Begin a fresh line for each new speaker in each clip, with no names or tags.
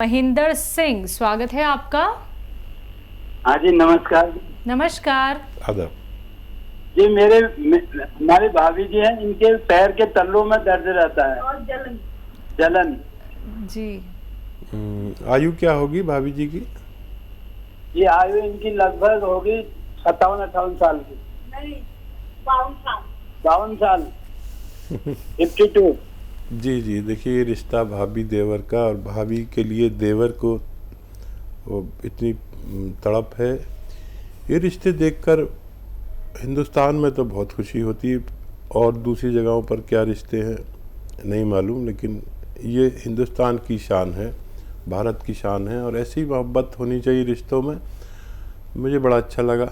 महेंद्र सिंह, स्वागत है आपका।
हाँ जी, नमस्कार।
नमस्कार।
आदाब
जी, हमारी भाभी जी हैं, इनके पैर के तल्लों में दर्द रहता है और जलन।
जी।
आयु क्या होगी भाभी जी की?
ये आयु इनकी लगभग होगी 57-58 साल की। नहीं, 52 साल 52।
जी जी, देखिए ये रिश्ता भाभी देवर का, और भाभी के लिए देवर को वो इतनी तड़प है। ये रिश्ते देखकर हिंदुस्तान में तो बहुत खुशी होती है, और दूसरी जगहों पर क्या रिश्ते हैं नहीं मालूम, लेकिन ये हिंदुस्तान की शान है, भारत की शान है, और ऐसी मोहब्बत होनी चाहिए रिश्तों में। मुझे बड़ा अच्छा लगा।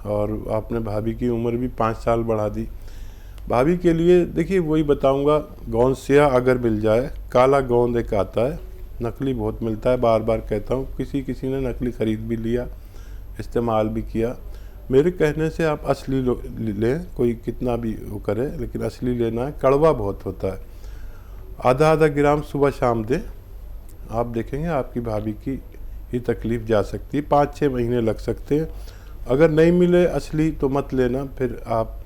और आपने भाभी की उम्र भी 5 साल बढ़ा दी। भाभी के लिए देखिए वही बताऊंगा, गोंद सिया अगर मिल जाए, काला गोंद एक आता है, नकली बहुत मिलता है, बार बार कहता हूँ। किसी ने नकली ख़रीद भी लिया, इस्तेमाल भी किया। मेरे कहने से आप असली लें, कोई कितना भी वो करे, लेकिन असली लेना है। कड़वा बहुत होता है। आधा ग्राम सुबह शाम दें, आप देखेंगे आपकी भाभी की ये तकलीफ़ जा सकती है। 5-6 महीने लग सकते हैं। अगर नहीं मिले असली तो मत लेना, फिर आप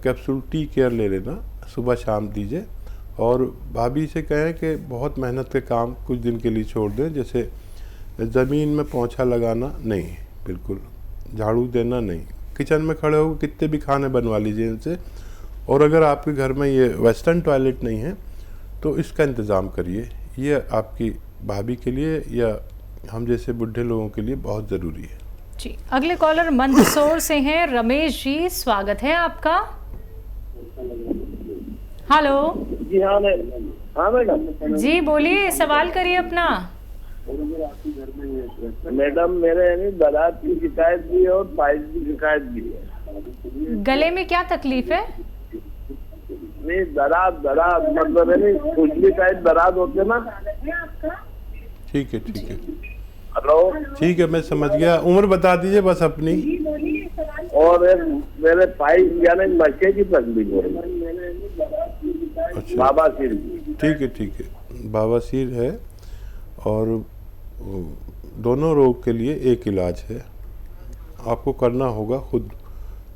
कैप्सूल टी केयर ले लेना, सुबह शाम दीजिए। और भाभी से कहें कि बहुत मेहनत के काम कुछ दिन के लिए छोड़ दें, जैसे ज़मीन में पोंछा लगाना नहीं, बिल्कुल झाड़ू देना नहीं, किचन में खड़े होकर कितने भी खाने बनवा लीजिए इनसे। और अगर आपके घर में ये वेस्टर्न टॉयलेट नहीं है तो इसका इंतज़ाम करिए। ये आपकी भाभी के लिए या हम जैसे बुढ़े लोगों के लिए बहुत ज़रूरी है
जी। अगले कॉलर मंदसौर से हैं रमेश जी, स्वागत है आपका। हेलो
जी। हाँ मैडम।
जी बोलिए, सवाल करिए अपना।
मैडम, मेरे दरार की शिकायत भी है और पाइल्स की शिकायत भी है।
गले में क्या तकलीफ है?
नहीं, दरार मतलब है नहीं, खुजली टाइप दरार होते ना।
ठीक है।
हेलो,
ठीक है, मैं समझ गया। उम्र बता दीजिए बस अपनी।
और मेरे पाइल्स यानी मक्के की तकलीफ हो रही है।
अच्छा,
बाबासीर।
ठीक है, बाबासीर है। और दोनों रोग के लिए एक इलाज है। आपको करना होगा खुद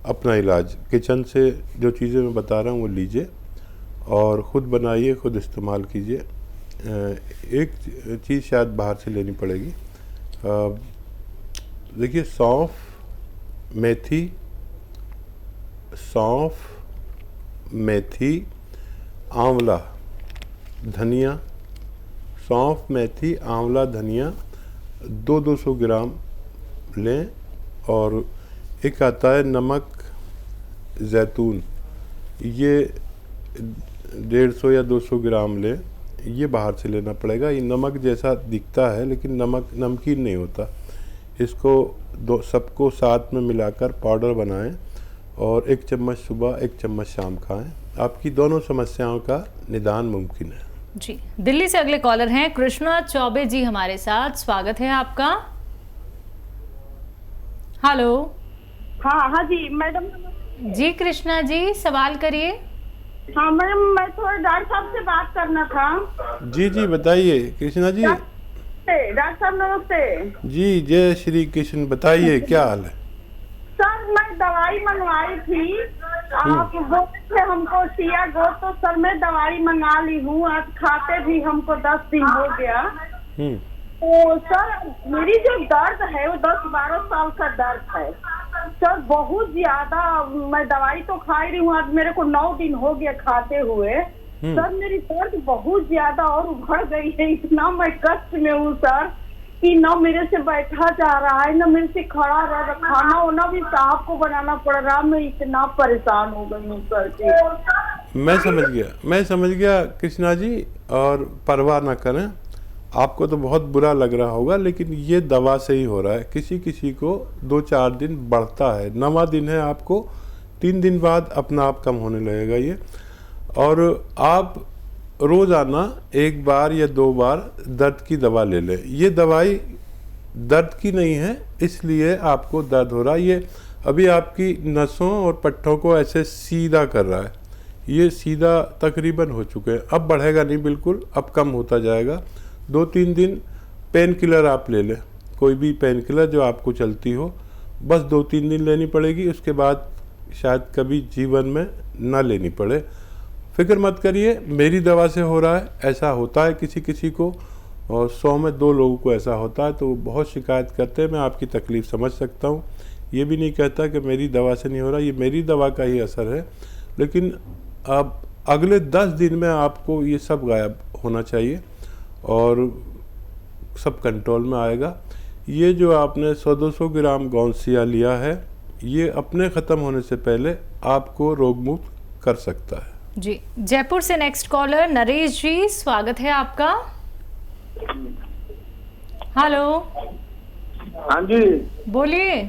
अपना इलाज। किचन से जो चीज़ें मैं बता रहा हूँ वो लीजिए और ख़ुद बनाइए, खुद इस्तेमाल कीजिए। एक चीज़ शायद बाहर से लेनी पड़ेगी। देखिए, सौंफ, मेथी, आंवला, धनिया, सौंफ, मेथी, आंवला, धनिया 200 ग्राम लें। और एक आता है नमक जैतून, ये 150 या 200 ग्राम लें। ये बाहर से लेना पड़ेगा। ये नमक जैसा दिखता है लेकिन नमकीन नहीं होता। इसको सबको साथ में मिलाकर पाउडर बनाएं और 1 चम्मच सुबह 1 चम्मच शाम खाएं। आपकी दोनों समस्याओं का निदान मुमकिन है
जी। दिल्ली से अगले कॉलर हैं कृष्णा चौबे जी हमारे साथ, स्वागत है आपका। हेलो।
हाँ जी मैडम।
जी कृष्णा जी, सवाल करिए।
हाँ मैडम, मैं थोड़ा डॉक्टर साहब से बात करना था।
जी बताइए कृष्णा जी।
डॉक्टर साहब नमस्ते।
जी, जय श्री कृष्ण। बताइए क्या हाल है?
सर, मैं दवाई मंगवाई थी, आप बोले थे हमको सिया गो, तो सर मैं दवाई मंगा ली हूँ। आज खाते भी हमको 10 दिन हो गया। तो सर मेरी जो दर्द है वो 10-12 साल का दर्द है सर, बहुत ज्यादा। मैं दवाई तो खा रही हूँ, आज मेरे को 9 दिन हो गया खाते हुए। सर मेरी दर्द बहुत ज्यादा और उभर गई है। इतना मैं कष्ट में हूँ सर कि न मेरे से बैठा जा रहा है, न मेरे से खड़ा रह रहा। खाना वाना भी साहब को बनाना पड़ रहा। मैं इतना परेशान हो गई हूँ सर जी।
मैं समझ गया कृष्णा जी। और परवाह ना करें, आपको तो बहुत बुरा लग रहा होगा, लेकिन ये दवा से ही हो रहा है। किसी को 2-4 दिन बढ़ता है, 9वां दिन है आपको, 3 दिन बाद अपना आप कम होने लगेगा ये। और आप रोज़ाना 1 बार या 2 बार दर्द की दवा ले लें। ये दवाई दर्द की नहीं है, इसलिए आपको दर्द हो रहा है। ये अभी आपकी नसों और पट्टों को ऐसे सीधा कर रहा है। ये सीधा तकरीबन हो चुके हैं, अब बढ़ेगा नहीं, बिल्कुल अब कम होता जाएगा। 2-3 दिन पेन किलर आप ले लें, कोई भी पेन किलर जो आपको चलती हो, बस 2-3 दिन लेनी पड़ेगी, उसके बाद शायद कभी जीवन में ना लेनी पड़े। फिक्र मत करिए, मेरी दवा से हो रहा है, ऐसा होता है किसी किसी को, और 100 में 2 लोगों को ऐसा होता है, तो वो बहुत शिकायत करते हैं। मैं आपकी तकलीफ़ समझ सकता हूँ, ये भी नहीं कहता कि मेरी दवा से नहीं हो रहा, ये मेरी दवा का ही असर है, लेकिन अब अगले 10 दिन में आपको ये सब गायब होना चाहिए और सब कंट्रोल में आएगा। ये जो आपने 100-200 ग्राम गौनसिया लिया है, ये अपने ख़त्म होने से पहले आपको रोगमुक्त कर सकता है।
जी, जयपुर से नेक्स्ट कॉलर नरेश जी, स्वागत है आपका। हेलो,
हाँ जी,
बोलिए।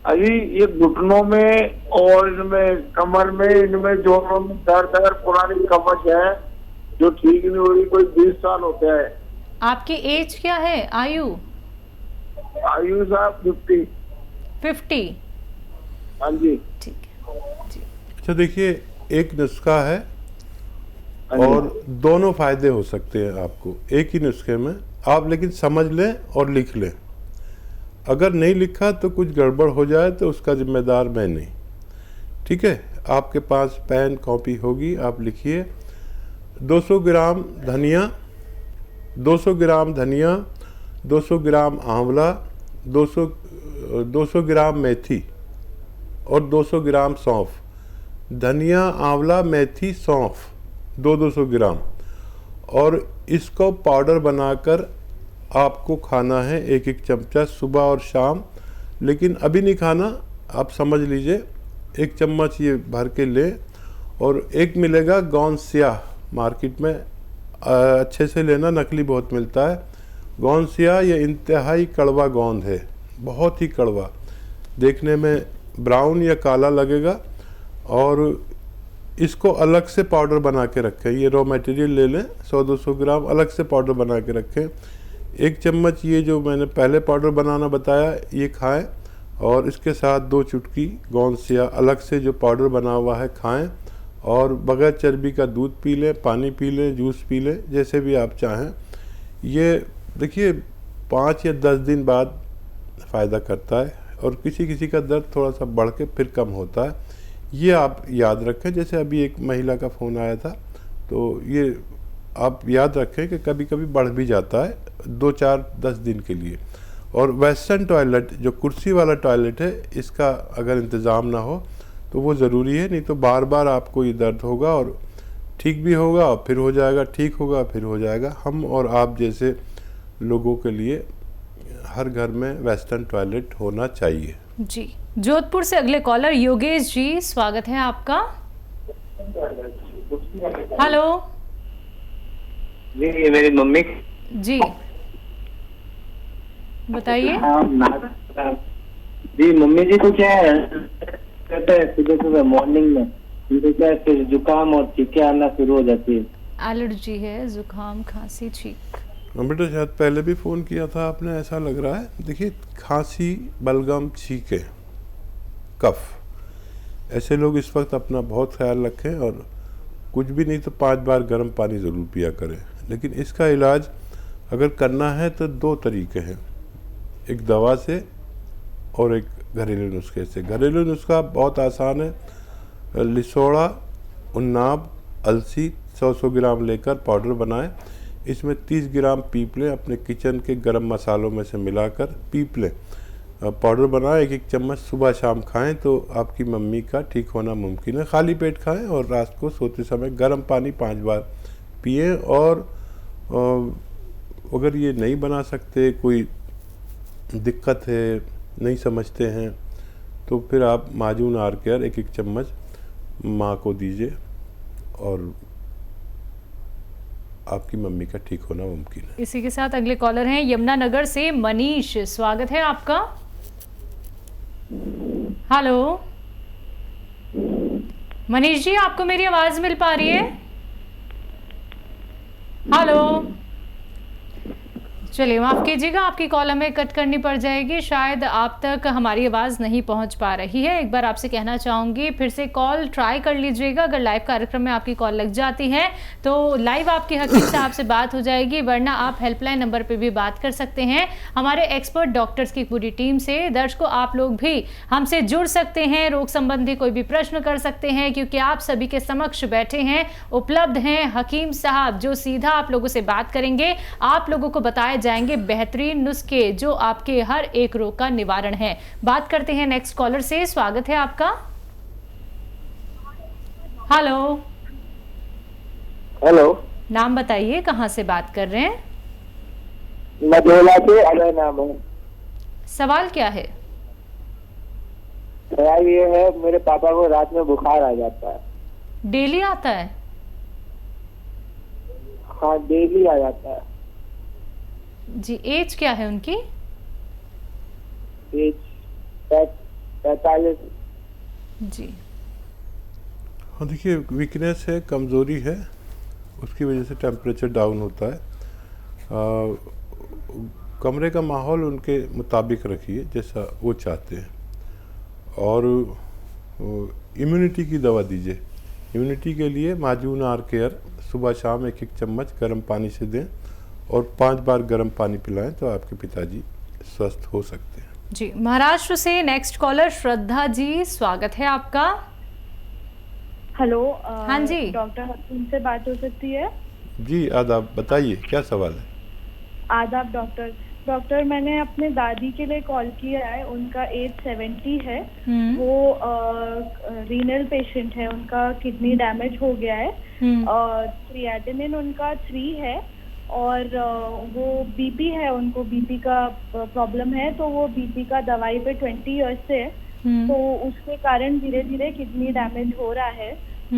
अभी ये घुटनों में और इनमें कमर में, इनमें जोड़ों में दर्द है, पुरानी कमर है जो ठीक नहीं हो रही, कोई 20 साल होते हैं।
आपकी एज क्या है, आयु?
आयु साहब
50।
हाँ जी।
ठीक है।
अच्छा देखिए, एक नुस्खा है
हाँ जी।
और दोनों फायदे हो सकते हैं आपको एक ही नुस्खे में, आप लेकिन समझ लें और लिख लें। अगर नहीं लिखा तो कुछ गड़बड़ हो जाए तो उसका जिम्मेदार मैं नहीं, ठीक है। आपके पास पेन कॉपी होगी, आप लिखिए 200 ग्राम धनिया, 200 ग्राम धनिया, 200 ग्राम आंवला, 200 ग्राम मेथी और 200 ग्राम सौंफ। धनिया, आंवला, मेथी, सौंफ 200 ग्राम, और इसको पाउडर बनाकर आपको खाना है 1-1 चमचा सुबह और शाम। लेकिन अभी नहीं खाना, आप समझ लीजिए 1 चम्मच ये भर के ले। और एक मिलेगा गौनसिया मार्केट में, अच्छे से लेना, नकली बहुत मिलता है। गौनसिया ये इंतहाई कड़वा गोंद है, बहुत ही कड़वा, देखने में ब्राउन या काला लगेगा। और इसको अलग से पाउडर बना के रखें, ये रॉ मटेरियल ले लें 100-200 ग्राम, अलग से पाउडर बना के रखें। 1 चम्मच ये जो मैंने पहले पाउडर बनाना बताया ये खाएं, और इसके साथ 2 चुटकी गौनसिया अलग से जो पाउडर बना हुआ है खाएं। और बगैर चर्बी का दूध पी लें, पानी पी लें, जूस पी लें, जैसे भी आप चाहें। ये देखिए 5 या 10 दिन बाद फ़ायदा करता है, और किसी किसी का दर्द थोड़ा सा बढ़ के फिर कम होता है। ये आप याद रखें। जैसे अभी एक महिला का फ़ोन आया था, तो ये आप याद रखें कि कभी कभी बढ़ भी जाता है 2-4-10 दिन के लिए। और वेस्टर्न टॉयलेट जो कुर्सी वाला टॉयलेट है, इसका अगर इंतज़ाम ना हो तो वो ज़रूरी है, नहीं तो बार बार आपको ये दर्द होगा और ठीक भी होगा और फिर हो जाएगा, ठीक होगा फिर हो जाएगा। हम और आप जैसे लोगों के लिए हर घर में वेस्टर्न टॉयलेट होना चाहिए।
जी, जोधपुर से अगले कॉलर योगेश जी, स्वागत है आपका। हेलो
जी, ये मेरी मम्मी
जी, बताइए।
जी, मम्मी जी को क्या है, कहते हैं सुबह सुबह मॉर्निंग में उनको क्या है, फिर जुकाम और छींके आना शुरू हो जाती है।
एलर्जी है, जुकाम, खांसी, छींक।
बेटा शायद पहले भी फ़ोन किया था आपने, ऐसा लग रहा है। देखिए खांसी, बलगम, छींके, कफ, ऐसे लोग इस वक्त अपना बहुत ख्याल रखें, और कुछ भी नहीं तो 5 बार गर्म पानी ज़रूर पिया करें। लेकिन इसका इलाज अगर करना है तो 2 तरीके हैं, एक दवा से और एक घरेलू नुस्खे से। घरेलू नुस्खा बहुत आसान है, लिसोड़ा, उन्नाब, अलसी 100-100 ग्राम लेकर पाउडर बनाएं, इसमें 30 ग्राम पीप लें, अपने किचन के गरम मसालों में से मिलाकर पीप लें, पाउडर बनाएं, 1-1 चम्मच सुबह शाम खाएं तो आपकी मम्मी का ठीक होना मुमकिन है। खाली पेट खाएं और रात को सोते समय गर्म पानी 5 बार पिए। और अगर ये नहीं बना सकते, कोई दिक्कत है, नहीं समझते हैं, तो फिर आप माजून आर केयर 1-1 चम्मच माँ को दीजिए और आपकी मम्मी का ठीक होना मुमकिन है।
इसी के साथ अगले कॉलर हैं यमुनानगर से मनीष, स्वागत है आपका। हेलो मनीष जी, आपको मेरी आवाज मिल पा रही है? हेलो, चलिए माफ़ कीजिएगा, आपकी कॉल हमें कट करनी पड़ जाएगी, शायद आप तक हमारी आवाज़ नहीं पहुंच पा रही है। एक बार आपसे कहना चाहूँगी फिर से कॉल ट्राई कर लीजिएगा। अगर लाइव कार्यक्रम में आपकी कॉल लग जाती है तो लाइव आपके हकीम साहब से बात हो जाएगी, वरना आप हेल्पलाइन नंबर पर भी बात कर सकते हैं हमारे एक्सपर्ट डॉक्टर्स की पूरी टीम से। दर्शकों, आप लोग भी हमसे जुड़ सकते हैं, रोग संबंधी कोई भी प्रश्न कर सकते हैं, क्योंकि आप सभी के समक्ष बैठे हैं, उपलब्ध हैं हकीम साहब जो सीधा आप लोगों से बात करेंगे। आप लोगों को बताए जाएंगे बेहतरीन नुस्खे जो आपके हर एक रोग का निवारण है। बात करते हैं नेक्स्ट कॉलर से। स्वागत है आपका। हेलो।
हेलो,
नाम बताइए, कहां से बात कर रहे हैं?
मधेला से अजय नाम है।
सवाल क्या है?
सवाल ये है, मेरे पापा को रात में बुखार आ जाता है।
डेली आता है?
हाँ, डेली आ जाता है।
जी, एज क्या है उनकी?
एज 45।
जी,
हाँ देखिए, वीकनेस है, कमज़ोरी है, उसकी वजह से टेम्परेचर डाउन होता है। कमरे का माहौल उनके मुताबिक रखिए जैसा वो चाहते हैं, और इम्यूनिटी की दवा दीजिए। इम्यूनिटी के लिए माजून आर केयर सुबह शाम 1-1 चम्मच गर्म पानी से दें और 5 बार गर्म पानी पिलाएं तो आपके पिताजी स्वस्थ हो सकते हैं।
जी, महाराष्ट्र से नेक्स्ट कॉलर श्रद्धा जी, स्वागत है आपका।
हेलो।
हाँ जी।
डॉक्टर हकीम से बात हो सकती है?
जी आदाब, बताइए क्या सवाल है?
आदाब डॉक्टर, मैंने अपने दादी के लिए कॉल किया है। उनका एज 70 है। वो रीनल पेशेंट है, उनका किडनी डैमेज हो गया है। क्रिएटिनिन उनका 3 है और वो बीपी है, उनको बीपी का प्रॉब्लम है, तो वो बीपी का दवाई पे 20 इयर्स से है। तो उसके कारण धीरे धीरे किडनी डैमेज हो रहा है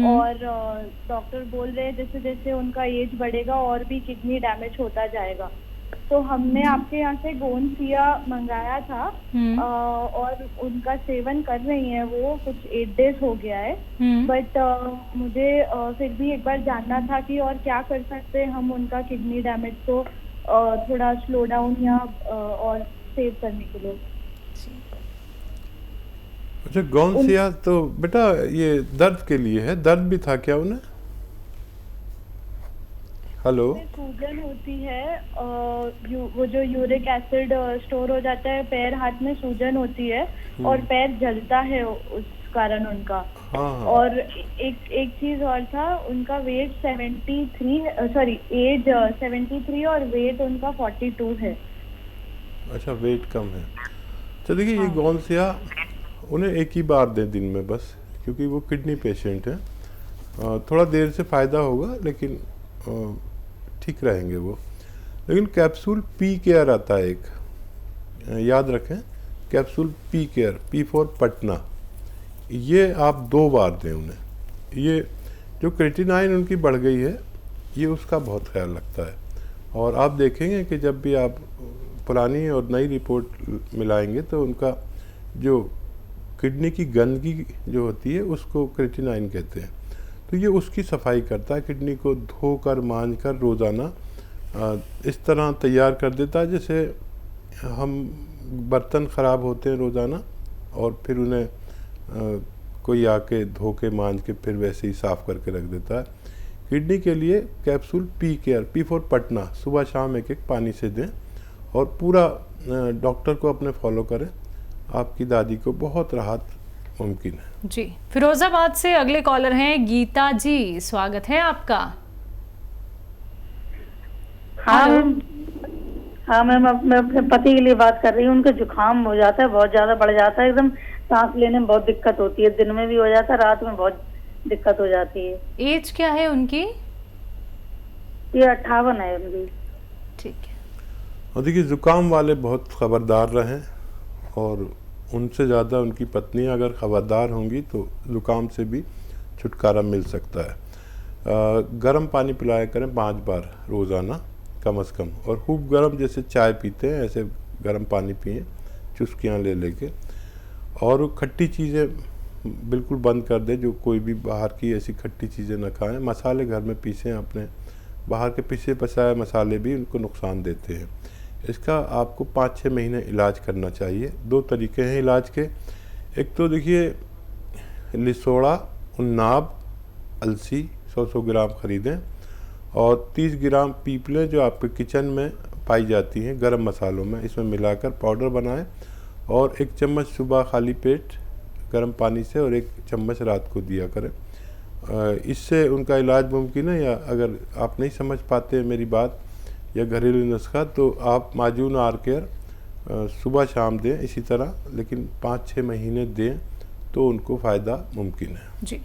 और डॉक्टर बोल रहे हैं जैसे जैसे उनका एज बढ़ेगा और भी किडनी डैमेज होता जाएगा। तो हमने आपके यहाँ से गोंदसिया मंगाया था और उनका सेवन कर रही हैं वो, कुछ 8 डेज हो गया है। बट मुझे फिर भी एक बार जानना था कि और क्या कर सकते हैं हम उनका किडनी डैमेज को थोड़ा स्लो डाउन या और सेव करने के लिए।
अच्छा, गोंदसिया तो बेटा ये दर्द के लिए है, दर्द भी था क्या उन्हें? हेलो।
सूजन होती है, वो जो यूरिक एसिड स्टोर हो जाता है पैर हाथ में, सूजन होती है और पैर जलता है उस कारण उनका।
हाँ।
और एक चीज और था, उनका वेट 73 और वेट उनका 42 है।
अच्छा, वेट कम है। तो देखिए ये गोंदसिया उन्हें एक ही बार दें दिन में बस, क्योंकि वो किडनी पेशेंट है। थोड़ा देर से फ़ायदा होगा लेकिन ठीक रहेंगे वो। लेकिन कैप्सूल पी केयर आता है एक, याद रखें, capsule P care, P for Patna, ये आप 2 बार दें उन्हें। ये जो क्रेटिनाइन उनकी बढ़ गई है, ये उसका बहुत ख्याल रखता है। और आप देखेंगे कि जब भी आप पुरानी और नई रिपोर्ट मिलाएंगे तो उनका जो किडनी की गंदगी जो होती है उसको क्रेटिनाइन कहते हैं, तो ये उसकी सफाई करता है। किडनी को धोकर मांजकर रोज़ाना इस तरह तैयार कर देता है जैसे हम बर्तन ख़राब होते हैं रोज़ाना और फिर उन्हें कोई आके धो के मांज के फिर वैसे ही साफ़ करके रख देता है। किडनी के लिए capsule P care, P for Patna, सुबह शाम 1-1 पानी से दें और पूरा डॉक्टर को अपने फॉलो करें, आपकी दादी को बहुत राहत मुमकिन है।
जी, फिरोजाबाद से अगले कॉलर हैं गीता जी, स्वागत है आपका।
हाँ मैम, मैं अपने पति के लिए बात कर रही हूँ। उनका जुकाम हो जाता है, बहुत ज्यादा बढ़ जाता है, एकदम सांस लेने में बहुत दिक्कत होती है, दिन में भी हो जाता है, रात में बहुत दिक्कत हो जाती है।
एज क्या है उनकी?
ये 58 है उनकी।
ठीक है।
और देखिए जुकाम वाले बहुत खबरदार रहें, और उनसे ज़्यादा उनकी पत्नी अगर खबरदार होंगी तो ज़ुकाम से भी छुटकारा मिल सकता है। गर्म पानी पिलाया करें 5 बार रोज़ाना कम से कम, और खूब गर्म जैसे चाय पीते हैं ऐसे गर्म पानी पिएं चुस्कियाँ ले लेके। और खट्टी चीज़ें बिल्कुल बंद कर दें, जो कोई भी बाहर की ऐसी खट्टी चीज़ें ना खाएं। मसाले घर में पीसें अपने, बाहर के पिसे पसाए मसाले भी उनको नुकसान देते हैं। इसका आपको 5-6 महीने इलाज करना चाहिए। 2 तरीके हैं इलाज के। एक तो देखिए लिसोड़ा, उन्नाब, अलसी 100-100 ग्राम ख़रीदें और 30 ग्राम पीपलें जो आपके किचन में पाई जाती हैं गरम मसालों में, इसमें मिलाकर पाउडर बनाएं और 1 चम्मच सुबह खाली पेट गर्म पानी से और 1 चम्मच रात को दिया करें। इससे उनका इलाज मुमकिन है। या अगर आप नहीं समझ पाते मेरी बात या घरेलू नुस्खा, तो आप माजून आर केयर सुबह शाम दें इसी तरह, लेकिन 5-6 महीने दें तो उनको फ़ायदा मुमकिन है।
जी।